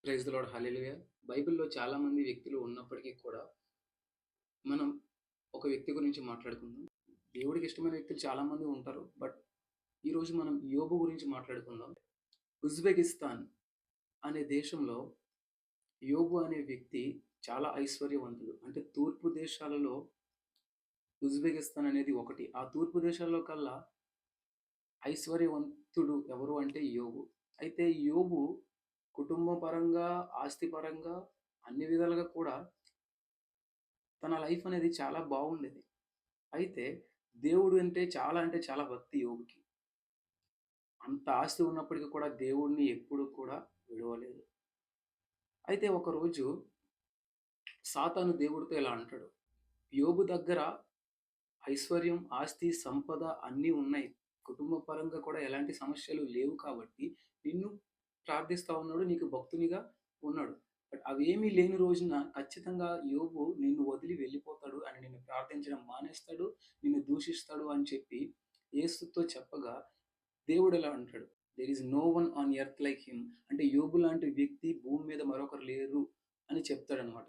Praise the lord హల్లెలూయా! బైబిల్‌లో చాలామంది వ్యక్తులు ఉన్నప్పటికీ కూడా, మనం ఒక వ్యక్తి గురించి మాట్లాడుకుందాం. దేవుడికి ఇష్టమైన వ్యక్తులు చాలామంది ఉంటారు. బట్ ఈరోజు మనం యోబు గురించి మాట్లాడుకుందాం. ఉజ్బెకిస్తాన్ అనే దేశంలో యోబు అనే వ్యక్తి చాలా ఐశ్వర్యవంతుడు. అంటే తూర్పు దేశాలలో ఉజ్బెకిస్తాన్ అనేది ఒకటి. ఆ తూర్పు దేశాల్లో కల్లా ఐశ్వర్యవంతుడు ఎవరు అంటే యోబు. అయితే యోబు కుటుంబ పరంగా, ఆస్తి పరంగా అన్ని విధాలుగా కూడా తన లైఫ్ అనేది చాలా బాగుండేది. అయితే దేవుడు అంటే చాలా భక్తి యోబుకి. అంత ఆస్తి ఉన్నప్పటికీ కూడా దేవుడిని ఎప్పుడు కూడా విడవలేదు. అయితే ఒకరోజు సాతాను దేవుడితో ఇలా అంటాడు. యోబు దగ్గర ఐశ్వర్యం, ఆస్తి, సంపద అన్నీ ఉన్నాయి. కుటుంబ పరంగా కూడా ఎలాంటి సమస్యలు లేవు కాబట్టి నిన్ను ప్రార్థిస్తా ఉన్నాడు. నీకు భక్తునిగా ఉన్నాడు. బట్ అవేమీ లేని రోజున ఖచ్చితంగా యోబు నిన్ను వదిలి వెళ్ళిపోతాడు అని నిన్ను ప్రార్థించడం మానేస్తాడు. నిన్ను దూషిస్తాడు అని చెప్పి యేసుతో చెప్పగా దేవుడు ఇలా అంటాడు. There is no one on earth like him. అంటే యోబు లాంటి వ్యక్తి భూమి మీద మరొకరు లేరు అని చెప్తాడన్నమాట.